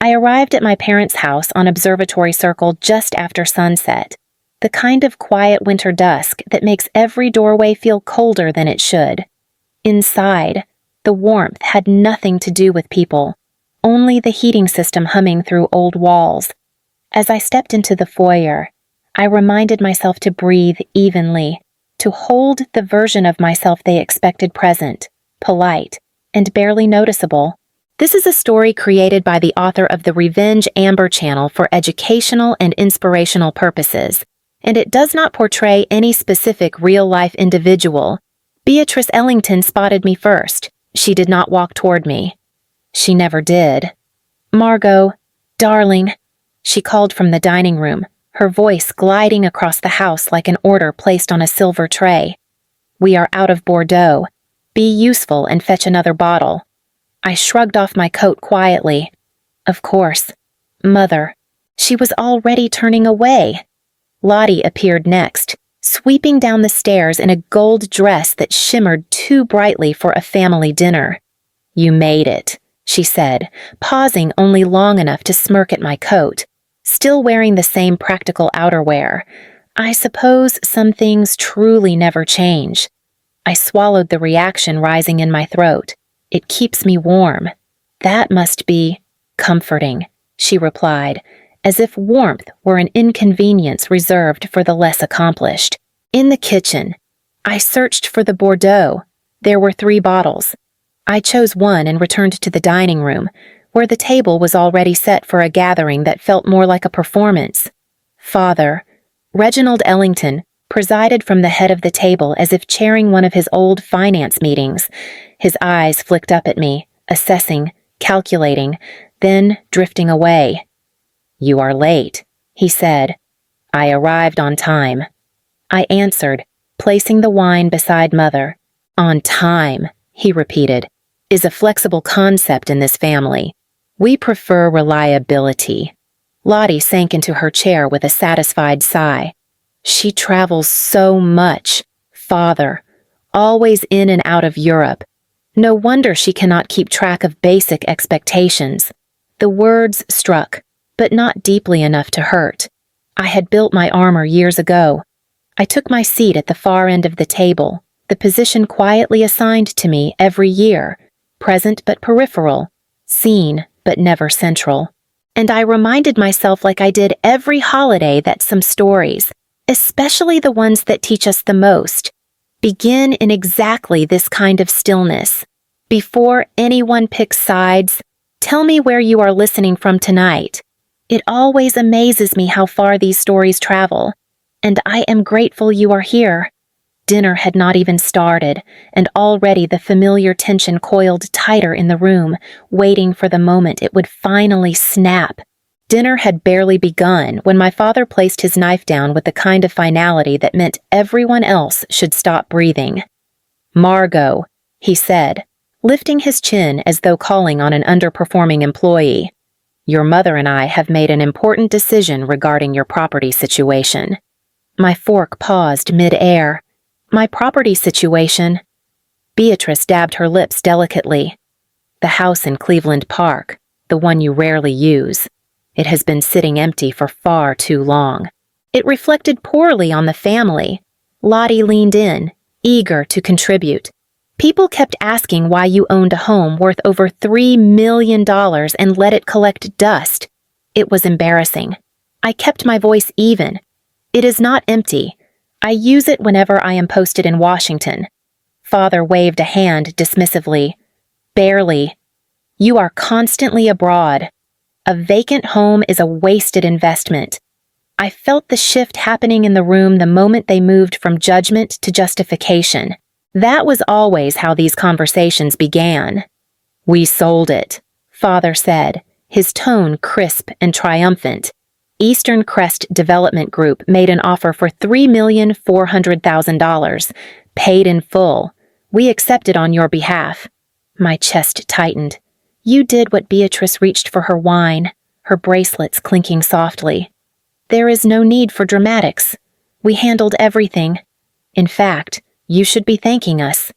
I arrived at my parents' house on Observatory Circle just after sunset, the kind of quiet winter dusk that makes every doorway feel colder than it should. Inside, the warmth had nothing to do with people, only the heating system humming through old walls. As I stepped into the foyer, I reminded myself to breathe evenly, to hold the version of myself they expected present, polite, and barely noticeable. This is a story created by the author of the Revenge Amber channel for educational and inspirational purposes, and it does not portray any specific real-life individual. Beatrice Ellington spotted me first. She did not walk toward me. She never did. "Margot, darling," she called from the dining room, her voice gliding across the house like an order placed on a silver tray. "We are out of Bordeaux. Be useful and fetch another bottle." I shrugged off my coat quietly. Of course. Mother. She was already turning away. Lottie appeared next, sweeping down the stairs in a gold dress that shimmered too brightly for a family dinner. "You made it," she said, pausing only long enough to smirk at my coat, still wearing the same practical outerwear. I suppose some things truly never change. I swallowed the reaction rising in my throat. "It keeps me warm." "That must be comforting," she replied, as if warmth were an inconvenience reserved for the less accomplished. In the kitchen, I searched for the Bordeaux. There were 3 bottles. I chose one and returned to the dining room, where the table was already set for a gathering that felt more like a performance. Father, Reginald Ellington, presided from the head of the table as if chairing one of his old finance meetings. His eyes flicked up at me, assessing, calculating, then drifting away. "You are late," he said. "I arrived on time." I answered, placing the wine beside Mother. "On time," he repeated, "is a flexible concept in this family. We prefer reliability." Lottie sank into her chair with a satisfied sigh. "She travels so much, Father, always in and out of Europe. No wonder she cannot keep track of basic expectations." The words struck, but not deeply enough to hurt. I had built my armor years ago. I took my seat at the far end of the table, the position quietly assigned to me every year, present but peripheral, seen but never central. And I reminded myself like I did every holiday that some stories, especially the ones that teach us the most, begin in exactly this kind of stillness. Before anyone picks sides, tell me where you are listening from tonight. It always amazes me how far these stories travel, and I am grateful you are here. Dinner had not even started, and already the familiar tension coiled tighter in the room, waiting for the moment it would finally snap. Dinner had barely begun when my father placed his knife down with the kind of finality that meant everyone else should stop breathing. "Margot," he said, lifting his chin as though calling on an underperforming employee. "Your mother and I have made an important decision regarding your property situation." My fork paused mid-air. "My property situation?" Beatrice dabbed her lips delicately. "The house in Cleveland Park, the one you rarely use. It has been sitting empty for far too long. It reflected poorly on the family." Lottie leaned in, eager to contribute. "People kept asking why you owned a home worth over $3 million and let it collect dust. It was embarrassing. I kept my voice even. It is not empty. I use it whenever I am posted in Washington." Father waved a hand dismissively. "Barely. You are constantly abroad. A vacant home is a wasted investment." I felt the shift happening in the room the moment they moved from judgment to justification. That was always how these conversations began. "We sold it," Father said, his tone crisp and triumphant. Eastern Crest Development Group made an offer for $3,400,000, paid in full. We accepted on your behalf. My chest tightened. You did what Beatrice reached for her wine, her bracelets clinking softly. There is no need for dramatics. We handled everything. In fact, you should be thanking us.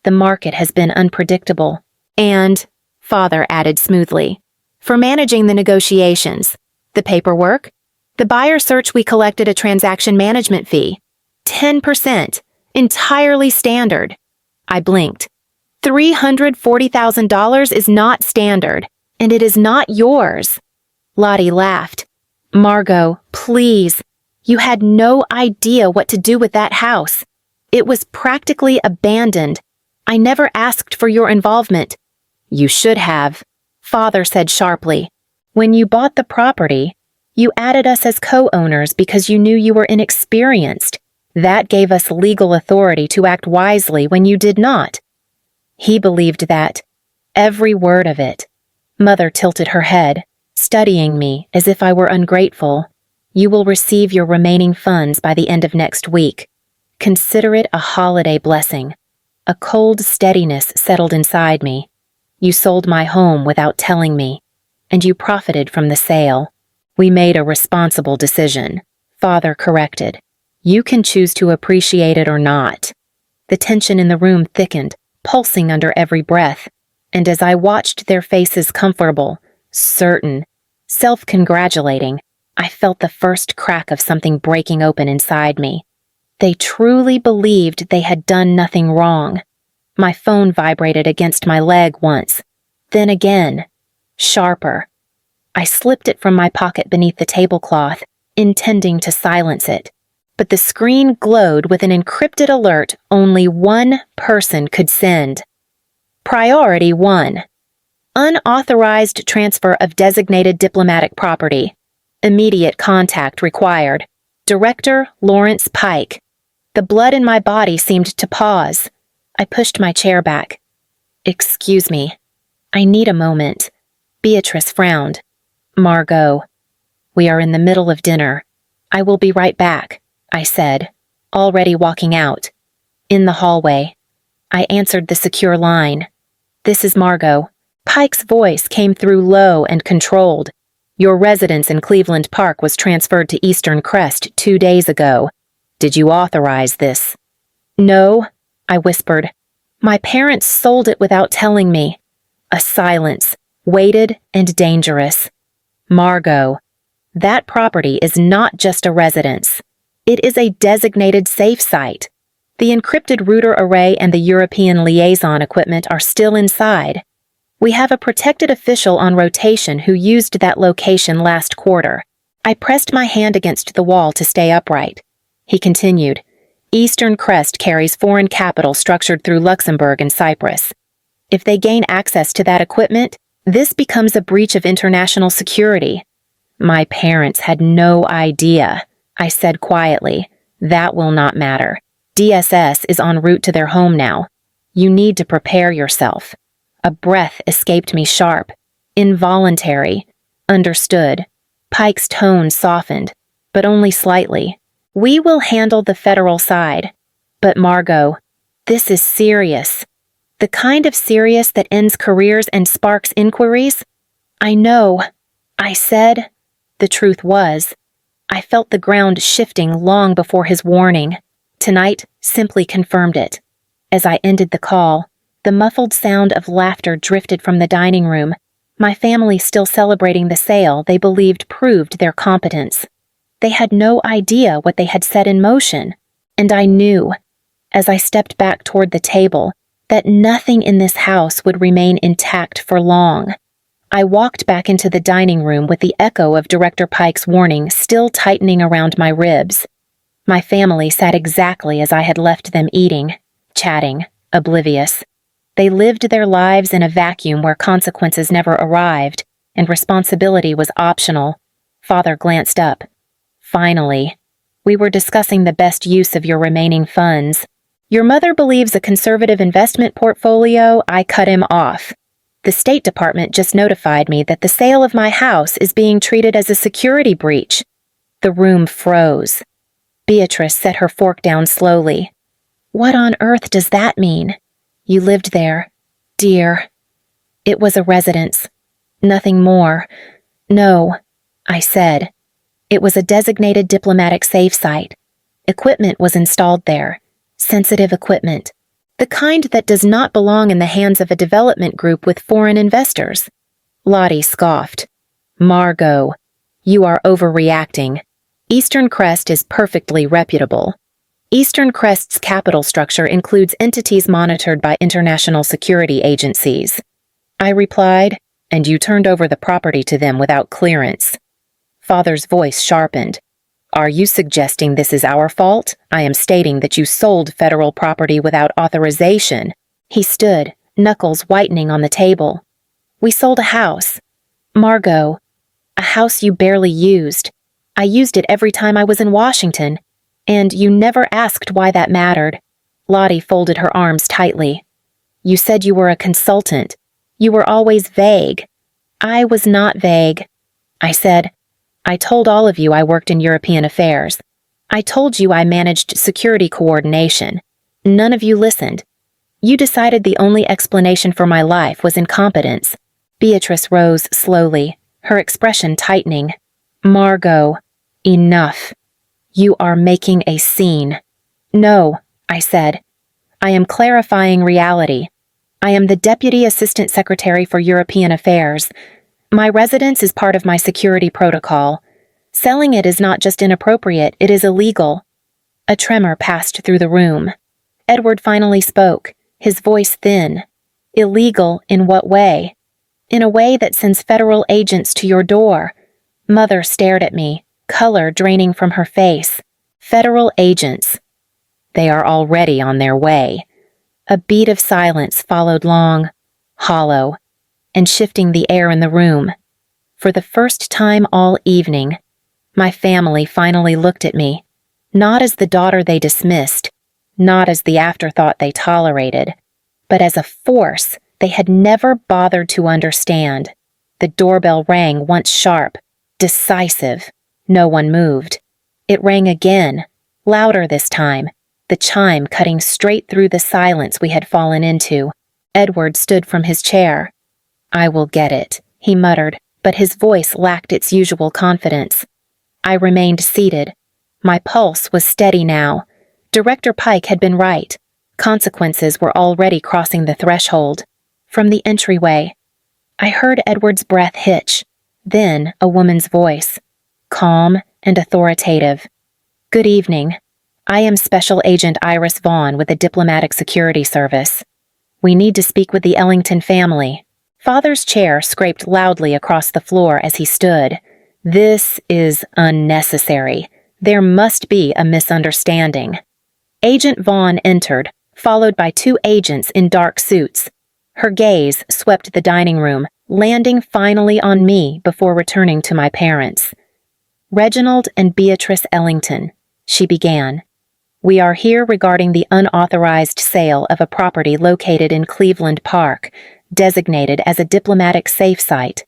The market has been unpredictable. And, Father added smoothly, For managing the negotiations, the paperwork, the buyer search, we collected a transaction management fee. 10%, entirely standard. I blinked. $340,000 is not standard, and it is not yours. Lottie laughed. Margot, please. You had no idea what to do with that house. It was practically abandoned. I never asked for your involvement. You should have, Father said sharply. When you bought the property, you added us as co-owners because you knew you were inexperienced. That gave us legal authority to act wisely when you did not. He believed that. Every word of it. Mother tilted her head, studying me as if I were ungrateful. You will receive your remaining funds by the end of next week. Consider it a holiday blessing. A cold steadiness settled inside me. You sold my home without telling me, and you profited from the sale. We made a responsible decision, Father corrected. You can choose to appreciate it or not. The tension in the room thickened, pulsing under every breath, and as I watched their faces comfortable, certain, self-congratulating, I felt the first crack of something breaking open inside me. They truly believed they had done nothing wrong. My phone vibrated against my leg once, then again, sharper. I slipped it from my pocket beneath the tablecloth, intending to silence it. But the screen glowed with an encrypted alert only one person could send. Priority 1. Unauthorized transfer of designated diplomatic property. Immediate contact required. Director Lawrence Pike. The blood in my body seemed to pause. I pushed my chair back. Excuse me. I need a moment. Beatrice frowned. Margot. We are in the middle of dinner. I will be right back, I said, already walking out. In the hallway. I answered the secure line. This is Margot. Pike's voice came through low and controlled. Your residence in Cleveland Park was transferred to Eastern Crest 2 days ago. Did you authorize this? No, I whispered. My parents sold it without telling me. A silence, weighted and dangerous. Margot, that property is not just a residence. It is a designated safe site. The encrypted router array and the European liaison equipment are still inside. We have a protected official on rotation who used that location last quarter. I pressed my hand against the wall to stay upright. He continued, Eastern Crest carries foreign capital structured through Luxembourg and Cyprus. If they gain access to that equipment, this becomes a breach of international security. My parents had no idea, I said quietly. That will not matter. DSS is en route to their home now. You need to prepare yourself. A breath escaped me sharp. Involuntary. Understood. Pike's tone softened, but only slightly. We will handle the federal side. But Margot, this is serious. The kind of serious that ends careers and sparks inquiries? I know, I said. The truth was, I felt the ground shifting long before his warning. Tonight simply confirmed it. As I ended the call, the muffled sound of laughter drifted from the dining room. My family still celebrating the sale they believed proved their competence. They had no idea what they had set in motion, and I knew, as I stepped back toward the table, that nothing in this house would remain intact for long. I walked back into the dining room with the echo of Director Pike's warning still tightening around my ribs. My family sat exactly as I had left them eating, chatting, oblivious. They lived their lives in a vacuum where consequences never arrived, and responsibility was optional. Father glanced up. Finally, we were discussing the best use of your remaining funds. Your mother believes a conservative investment portfolio. I cut him off. The State Department just notified me that the sale of my house is being treated as a security breach. The room froze. Beatrice set her fork down slowly. What on earth does that mean? You lived there, dear. It was a residence. Nothing more. No, I said. It was a designated diplomatic safe site. Equipment was installed there. Sensitive equipment. The kind that does not belong in the hands of a development group with foreign investors. Lottie scoffed. Margot, you are overreacting. Eastern Crest is perfectly reputable. Eastern Crest's capital structure includes entities monitored by international security agencies. I replied, and you turned over the property to them without clearance. Father's voice sharpened. Are you suggesting this is our fault? I am stating that you sold federal property without authorization. He stood, knuckles whitening on the table. We sold a house. Margot, a house you barely used. I used it every time I was in Washington, and you never asked why that mattered. Lottie folded her arms tightly. You said you were a consultant. You were always vague. I was not vague. I said, I told all of you I worked in European affairs. I told you I managed security coordination. None of you listened. You decided the only explanation for my life was incompetence. Beatrice rose slowly, her expression tightening. Margot, enough. You are making a scene. No, I said. I am clarifying reality. I am the Deputy Assistant Secretary for European Affairs. My residence is part of my security protocol. Selling it is not just inappropriate, it is illegal. A tremor passed through the room. Edward finally spoke, his voice thin. Illegal in what way? In a way that sends federal agents to your door. Mother stared at me, color draining from her face. Federal agents. They are already on their way. A beat of silence followed long, hollow, and shifting the air in the room. For the first time all evening, my family finally looked at me, not as the daughter they dismissed, not as the afterthought they tolerated, but as a force they had never bothered to understand. The doorbell rang once sharp, decisive. No one moved. It rang again, louder this time, the chime cutting straight through the silence we had fallen into. Edward stood from his chair. I will get it, he muttered, but his voice lacked its usual confidence. I remained seated. My pulse was steady now. Director Pike had been right. Consequences were already crossing the threshold. From the entryway, I heard Edward's breath hitch, then a woman's voice, calm and authoritative. Good evening. I am Special Agent Iris Vaughn with the Diplomatic Security Service. We need to speak with the Ellington family. Father's chair scraped loudly across the floor as he stood. This is unnecessary. There must be a misunderstanding. Agent Vaughn entered, followed by two agents in dark suits. Her gaze swept the dining room, landing finally on me before returning to my parents. Reginald and Beatrice Ellington, she began. We are here regarding the unauthorized sale of a property located in Cleveland Park, designated as a diplomatic safe site.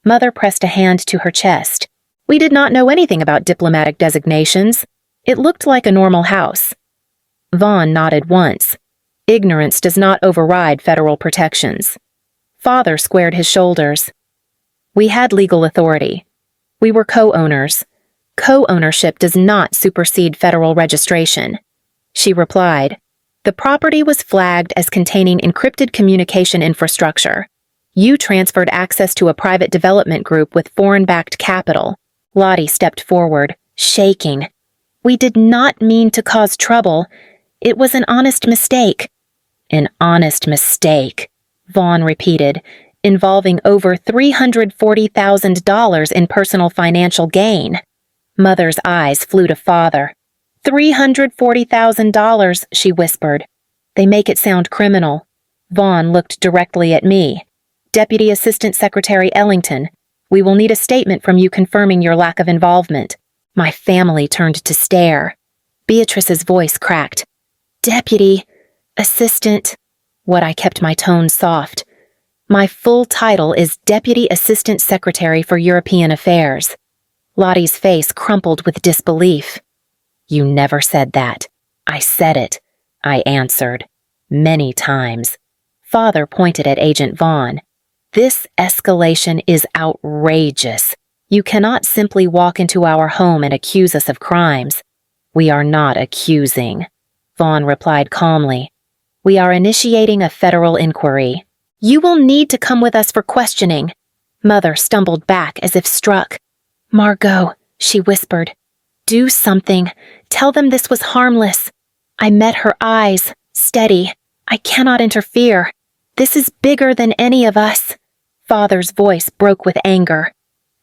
Mother pressed a hand to her chest. We did not know anything about diplomatic designations. It looked like a normal house. Vaughn nodded once. Ignorance does not override federal protections. Father squared his shoulders. We had legal authority. We were co-owners. Co-ownership does not supersede federal registration. She replied, the property was flagged as containing encrypted communication infrastructure. You transferred access to a private development group with foreign-backed capital. Lottie stepped forward, shaking. We did not mean to cause trouble. It was an honest mistake. An honest mistake, Vaughn repeated, involving over $340,000 in personal financial gain. Mother's eyes flew to Father. $340,000, she whispered. They make it sound criminal. Vaughn looked directly at me. Deputy Assistant Secretary Ellington, we will need a statement from you confirming your lack of involvement. My family turned to stare. Beatrice's voice cracked. Deputy, Assistant. What I kept my tone soft. My full title is Deputy Assistant Secretary for European Affairs. Lottie's face crumpled with disbelief. You never said that. I said it. I answered. Many times. Father pointed at Agent Vaughn. This escalation is outrageous. You cannot simply walk into our home and accuse us of crimes. We are not accusing. Vaughn replied calmly. We are initiating a federal inquiry. You will need to come with us for questioning. Mother stumbled back as if struck. "Margot," she whispered. "Do something. Tell them this was harmless." I met her eyes, steady. "I cannot interfere. This is bigger than any of us." Father's voice broke with anger.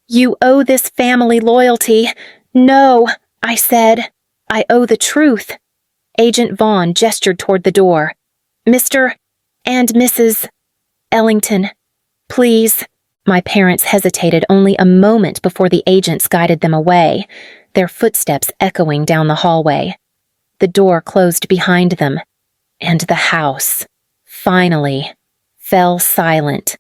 "You owe this family loyalty." "No," I said. "I owe the truth." Agent Vaughn gestured toward the door. "Mr. and Mrs. Ellington, please." My parents hesitated only a moment before the agents guided them away, their footsteps echoing down the hallway. The door closed behind them, and the house, finally, fell silent.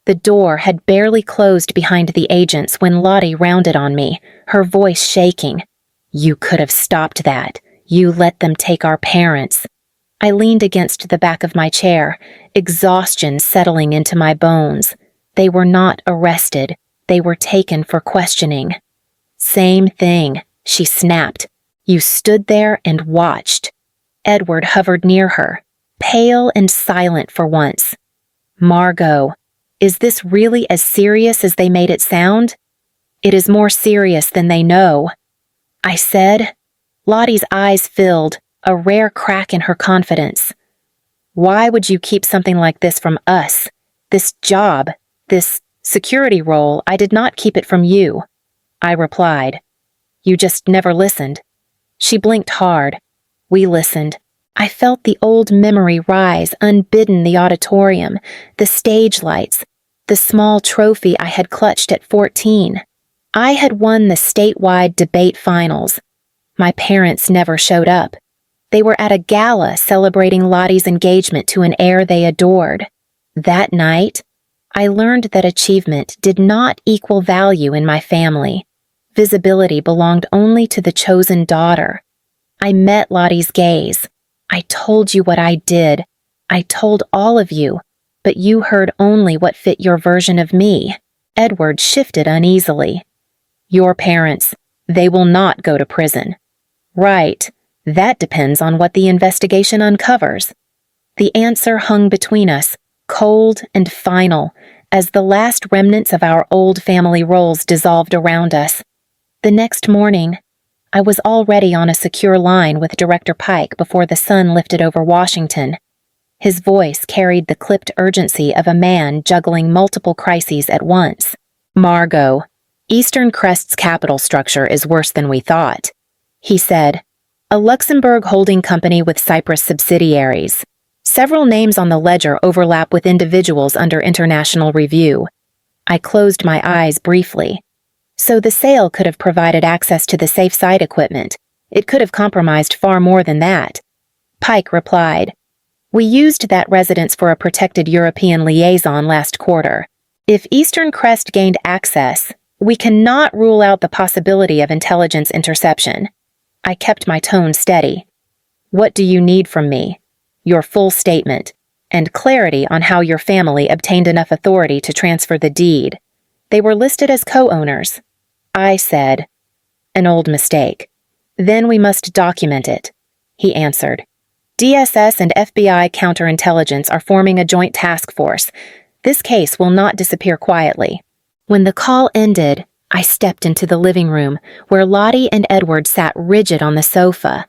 The door had barely closed behind the agents when Lottie rounded on me, her voice shaking. "You could have stopped that. You let them take our parents." I leaned against the back of my chair, exhaustion settling into my bones. They were not arrested. They were taken for questioning. "Same thing," she snapped. "You stood there and watched." Edward hovered near her, pale and silent for once. "Margot, is this really as serious as they made it sound?" "It is more serious than they know," I said. Lottie's eyes filled, a rare crack in her confidence. "Why would you keep something like this from us? This job, this security role, I did not keep it from you," I replied. "You just never listened." She blinked hard. We listened. I felt the old memory rise unbidden, the auditorium, the stage lights, the small trophy I had clutched at 14. I had won the statewide debate finals. My parents never showed up. They were at a gala celebrating Lottie's engagement to an heir they adored. That night, I learned that achievement did not equal value in my family. Visibility belonged only to the chosen daughter. I met Lottie's gaze. "I told you what I did. I told all of you, but you heard only what fit your version of me." Edward shifted uneasily. "Your parents, they will not go to prison." "Right. That depends on what the investigation uncovers." The answer hung between us, cold and final, as the last remnants of our old family roles dissolved around us. The next morning, I was already on a secure line with Director Pike before the sun lifted over Washington. His voice carried the clipped urgency of a man juggling multiple crises at once. "Margot, Eastern Crest's capital structure is worse than we thought," he said. "A Luxembourg holding company with Cyprus subsidiaries. Several names on the ledger overlap with individuals under international review." I closed my eyes briefly. So the sale could have provided access to the safe side equipment. It could have compromised far more than that. Pike replied, "We used that residence for a protected European liaison last quarter. If Eastern Crest gained access, we cannot rule out the possibility of intelligence interception." I kept my tone steady. "What do you need from me?" "Your full statement, and clarity on how your family obtained enough authority to transfer the deed. They were listed as co-owners." I said, "An old mistake." "Then we must document it," he answered. "DSS and FBI counterintelligence are forming a joint task force. This case will not disappear quietly." When the call ended, I stepped into the living room, where Lottie and Edward sat rigid on the sofa.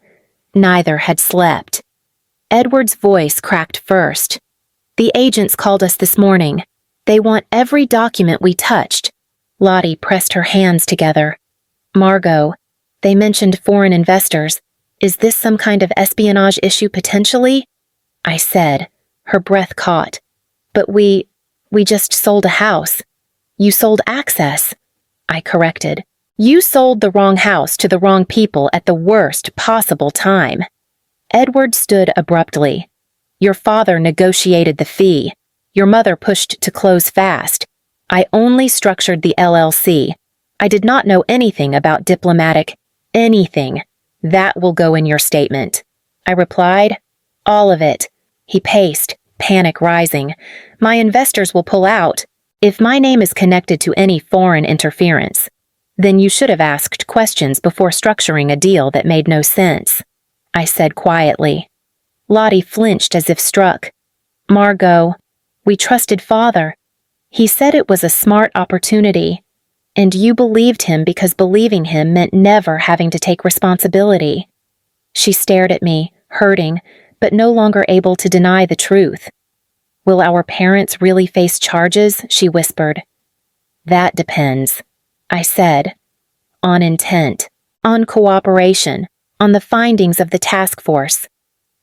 Neither had slept. Edward's voice cracked first. "The agents called us this morning. They want every document we touched." Lottie pressed her hands together. "Margot, they mentioned foreign investors. Is this some kind of espionage issue potentially?" I said, her breath caught. "But we just sold a house." "You sold access," I corrected. "You sold the wrong house to the wrong people at the worst possible time." Edward stood abruptly. "Your father negotiated the fee. Your mother pushed to close fast. I only structured the LLC. I did not know anything about diplomatic anything. That will go in your statement." I replied. "All of it." He paced, panic rising. "My investors will pull out. If my name is connected to any foreign interference, then you should have asked questions before structuring a deal that made no sense," I said quietly. Lottie flinched as if struck. "Margot, we trusted Father. He said it was a smart opportunity, and you believed him because believing him meant never having to take responsibility. She stared at me, hurting, but no longer able to deny the truth. Will our parents really face charges? She whispered. That depends, I said. On intent, on cooperation, on the findings of the task force.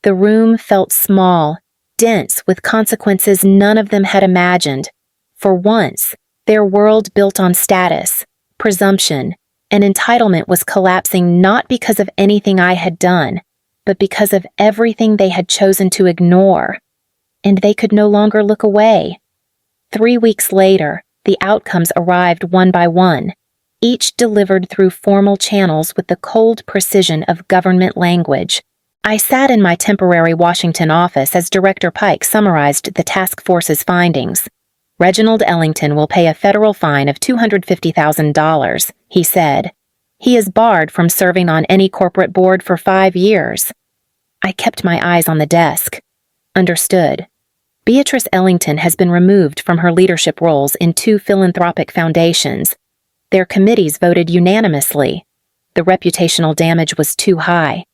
The room felt small, dense with consequences none of them had imagined. For once, their world built on status, presumption, and entitlement was collapsing not because of anything I had done, but because of everything they had chosen to ignore. And they could no longer look away. 3 weeks later, the outcomes arrived one by one, each delivered through formal channels with the cold precision of government language. I sat in my temporary Washington office as Director Pike summarized the task force's findings. Reginald Ellington will pay a federal fine of $250,000, he said. He is barred from serving on any corporate board for 5 years. I kept my eyes on the desk. Understood. Beatrice Ellington has been removed from her leadership roles in 2 philanthropic foundations. Their committees voted unanimously. The reputational damage was too high.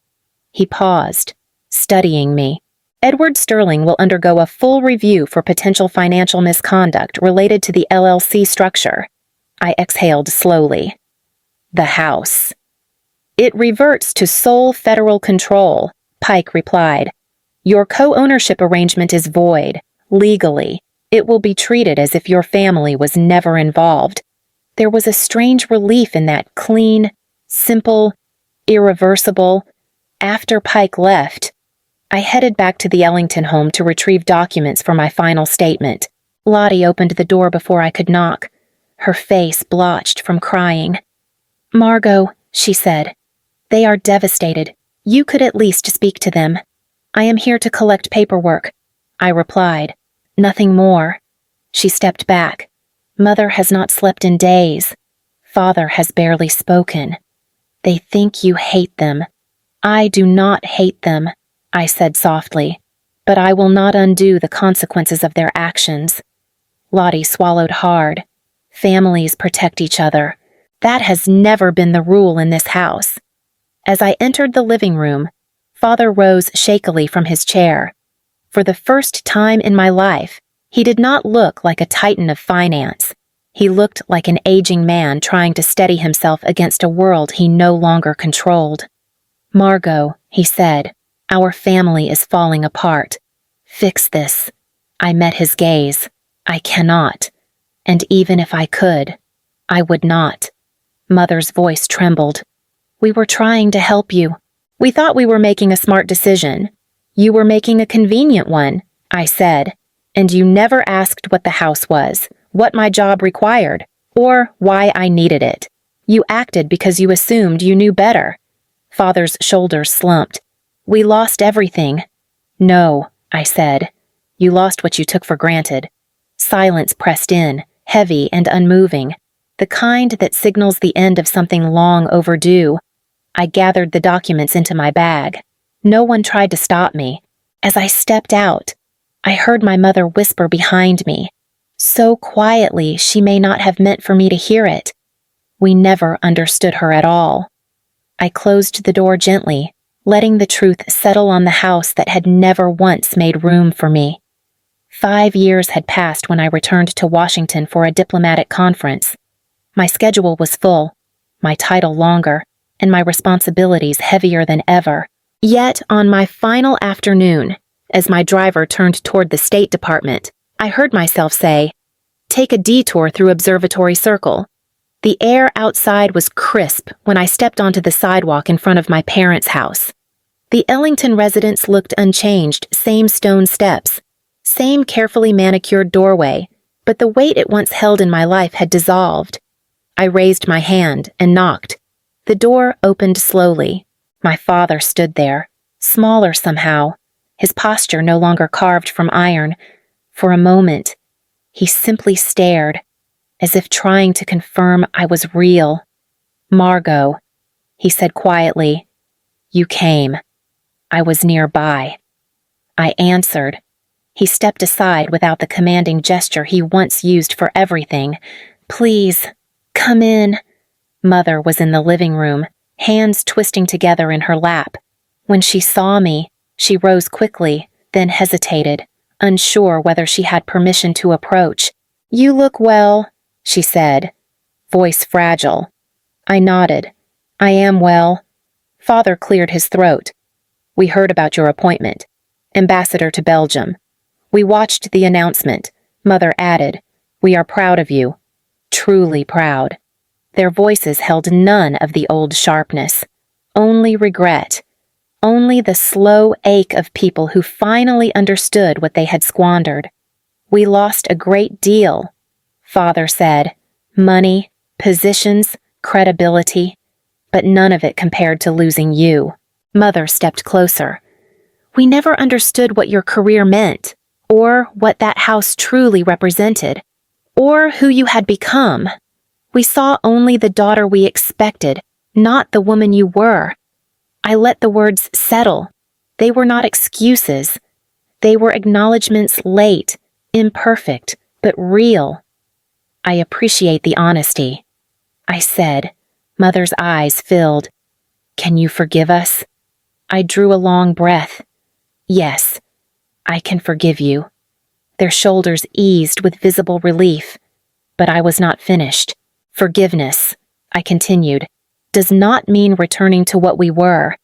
He paused, studying me. Edward Sterling will undergo a full review for potential financial misconduct related to the LLC structure. I exhaled slowly. The House. It reverts to sole federal control, Pike replied. Your co-ownership arrangement is void. Legally, it will be treated as if your family was never involved. There was a strange relief in that clean, simple, irreversible. After Pike left, I headed back to the Ellington home to retrieve documents for my final statement. Lottie opened the door before I could knock, her face blotched from crying. Margot, she said, they are devastated. You could at least speak to them. I am here to collect paperwork, I replied. Nothing more. She stepped back. Mother has not slept in days. Father has barely spoken. They think you hate them. I do not hate them, I said softly, but I will not undo the consequences of their actions. Lottie swallowed hard. Families protect each other. That has never been the rule in this house. As I entered the living room, Father rose shakily from his chair. For the first time in my life, he did not look like a titan of finance. He looked like an aging man trying to steady himself against a world he no longer controlled. Margot, he said, our family is falling apart. Fix this. I met his gaze. I cannot. And even if I could, I would not. Mother's voice trembled. We were trying to help you. We thought we were making a smart decision. You were making a convenient one, I said, and you never asked what the house was, what my job required, or why I needed it. You acted because you assumed you knew better. Father's shoulders slumped. We lost everything. No, I said. You lost what you took for granted. Silence pressed in, heavy and unmoving, the kind that signals the end of something long overdue. I gathered the documents into my bag. No one tried to stop me. As I stepped out, I heard my mother whisper behind me, so quietly she may not have meant for me to hear it. We never understood her at all. I closed the door gently, letting the truth settle on the house that had never once made room for me. 5 years had passed when I returned to Washington for a diplomatic conference. My schedule was full, my title longer, and my responsibilities heavier than ever. Yet, on my final afternoon, as my driver turned toward the State Department, I heard myself say, "Take a detour through Observatory Circle." The air outside was crisp when I stepped onto the sidewalk in front of my parents' house. The Ellington residence looked unchanged, same stone steps, same carefully manicured doorway, but the weight it once held in my life had dissolved. I raised my hand and knocked. The door opened slowly. My father stood there, smaller somehow, his posture no longer carved from iron. For a moment, he simply stared, as if trying to confirm I was real. "Margot," he said quietly, "you came. I was nearby." I answered. He stepped aside without the commanding gesture he once used for everything. "Please, come in." Mother was in the living room, hands twisting together in her lap. When she saw me, she rose quickly, then hesitated, unsure whether she had permission to approach. "You look well," she said, voice fragile. I nodded. "I am well." Father cleared his throat. "We heard about your appointment. Ambassador to Belgium. We watched the announcement." Mother added, "We are proud of you. Truly proud." Their voices held none of the old sharpness, only regret, only the slow ache of people who finally understood what they had squandered. "We lost a great deal," Father said. "Money, positions, credibility, but none of it compared to losing you." Mother stepped closer. "We never understood what your career meant, or what that house truly represented, or who you had become. We saw only the daughter we expected, not the woman you were." I let the words settle. They were not excuses. They were acknowledgments late, imperfect, but real. "I appreciate the honesty," I said. Mother's eyes filled. "Can you forgive us?" I drew a long breath. "Yes, I can forgive you." Their shoulders eased with visible relief. But I was not finished. "Forgiveness," I continued, "does not mean returning to what we were.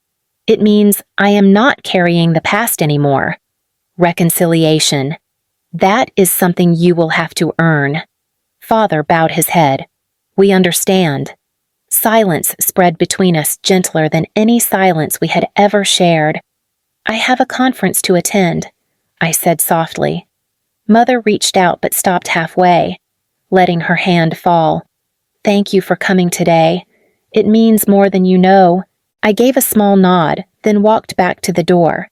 It means I am not carrying the past anymore. Reconciliation. That is something you will have to earn." Father bowed his head. "We understand." Silence spread between us gentler than any silence we had ever shared. "I have a conference to attend," I said softly. Mother reached out but stopped halfway, letting her hand fall. "Thank you for coming today. It means more than you know." I gave a small nod, then walked back to the door.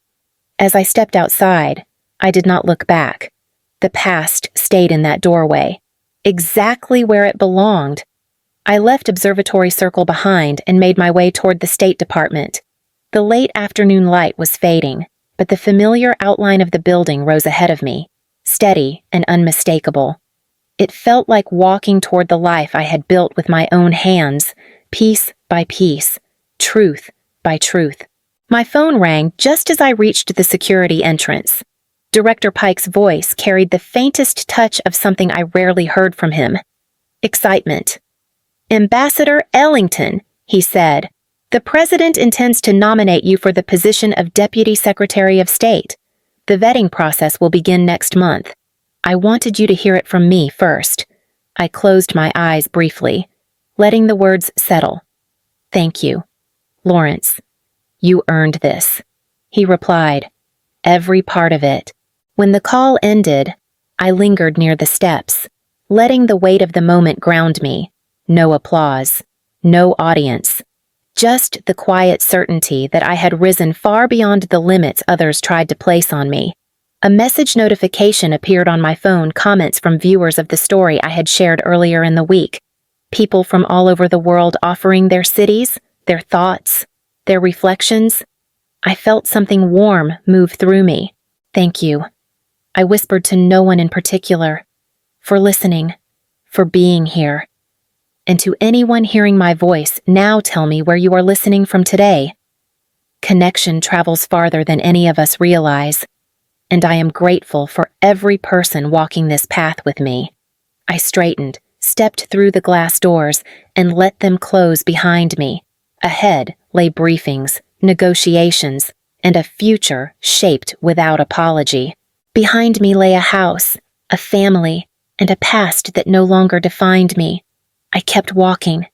As I stepped outside, I did not look back. The past stayed in that doorway, exactly where it belonged. I left Observatory Circle behind and made my way toward the State Department. The late afternoon light was fading, but the familiar outline of the building rose ahead of me, steady and unmistakable. It felt like walking toward the life I had built with my own hands, piece by piece, truth by truth. My phone rang just as I reached the security entrance. Director Pike's voice carried the faintest touch of something I rarely heard from him. Excitement. "Ambassador Ellington," he said, "the President intends to nominate you for the position of Deputy Secretary of State. The vetting process will begin next month. I wanted you to hear it from me first." I closed my eyes briefly, letting the words settle. "Thank you, Lawrence. You earned this," he replied. "Every part of it." When the call ended, I lingered near the steps, letting the weight of the moment ground me. No applause, no audience, just the quiet certainty that I had risen far beyond the limits others tried to place on me. A message notification appeared on my phone, comments from viewers of the story I had shared earlier in the week. People from all over the world offering their cities, their thoughts, their reflections. I felt something warm move through me. "Thank you," I whispered to no one in particular, "for listening, for being here. And to anyone hearing my voice, now tell me where you are listening from today." Connection travels farther than any of us realize, and I am grateful for every person walking this path with me. I straightened, stepped through the glass doors, and let them close behind me. Ahead lay briefings, negotiations, and a future shaped without apology. Behind me lay a house, a family, and a past that no longer defined me. I kept walking,